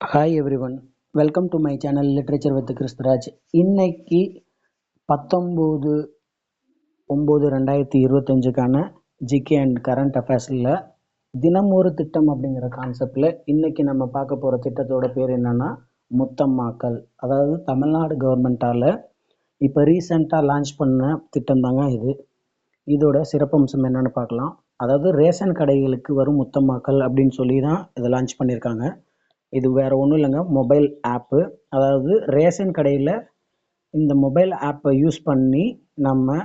Hi everyone, welcome to my channel literature with Christuraj. இன்னைக்கு 19/9/2025க்கான GK and current அஃபேர்ஸில் தினம் ஒரு திட்டம் அப்படிங்கிற கான்செப்டில் இன்னைக்கு நம்ம பார்க்க போகிற திட்டத்தோட பேர் என்னன்னா முத்தம்மாக்கள். அதாவது தமிழ்நாடு கவர்மெண்ட்டால் இப்போ ரீசெண்டாக லான்ச் பண்ண திட்டம் தாங்க இது. இதோட சிறப்பம்சம் என்னன்னு பார்க்கலாம். அதாவது ரேஷன் கடைகளுக்கு வரும் முத்தம்மாக்கள் அப்படின்னு சொல்லி தான் இதை லான்ச் பண்ணியிருக்காங்க. இது வேறு ஒன்றும் இல்லைங்க, மொபைல் ஆப்பு. அதாவது ரேஷன் கடையில் இந்த மொபைல் ஆப்பை யூஸ் பண்ணி நம்ம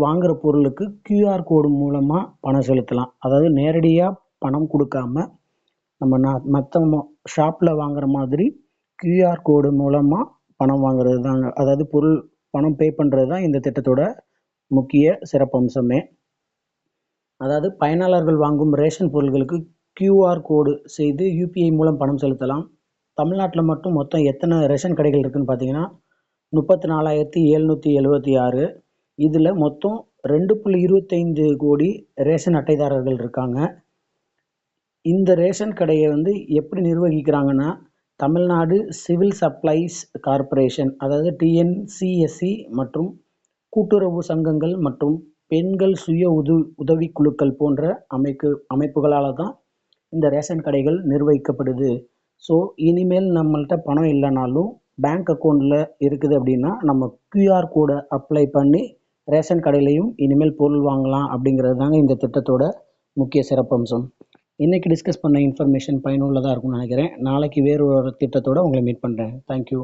வாங்குகிற பொருளுக்கு கியூஆர் கோடு மூலமாக பணம் செலுத்தலாம். அதாவது நேரடியாக பணம் கொடுக்காம நம்ம மற்ற ஷாப்பில் வாங்குற மாதிரி கியூஆர் கோடு மூலமாக பணம் வாங்குறது தாங்க. அதாவது பணம் பே பண்ணுறது தான் இந்த திட்டத்தோட முக்கிய சிறப்பம்சமே. அதாவது பயனாளர்கள் வாங்கும் ரேஷன் பொருட்களுக்கு கியூஆர் கோடு செய்து யூபிஐ மூலம் பணம் செலுத்தலாம். தமிழ்நாட்டில் மட்டும் மொத்தம் எத்தனை ரேஷன் கடைகள் இருக்குதுன்னு பார்த்தீங்கன்னா 34,776. இதில் மொத்தம் 2.25 கோடி ரேஷன் அட்டைதாரர்கள் இருக்காங்க. இந்த ரேஷன் கடையை எப்படி நிர்வகிக்கிறாங்கன்னா தமிழ்நாடு சிவில் சப்ளைஸ் கார்ப்பரேஷன், அதாவது டிஎன்சிஎஸ்சி மற்றும் கூட்டுறவு சங்கங்கள் மற்றும் பெண்கள் சுய உதவிக்குழுக்கள் போன்ற அமைப்புகளால் தான் இந்த ரேஷன் கடைகள் நிர்வகிக்கப்படுது. ஸோ இனிமேல் நம்மள்கிட்ட பணம் இல்லைனாலும் பேங்க் அக்கௌண்ட்டில் இருக்குது அப்படின்னா நம்ம கியூஆர் கோடை அப்ளை பண்ணி ரேஷன் கடையிலையும் இனிமேல் பொருள் வாங்கலாம் அப்படிங்கிறது தாங்க இந்த திட்டத்தோட முக்கிய சிறப்பம்சம். இன்றைக்கி டிஸ்கஸ் பண்ண இன்ஃபர்மேஷன் பயனுள்ளதாக இருக்கும்னு நினைக்கிறேன். நாளைக்கு வேறு ஒரு திட்டத்தோடு உங்களை மீட் பண்ணுறேன். தேங்க்யூ.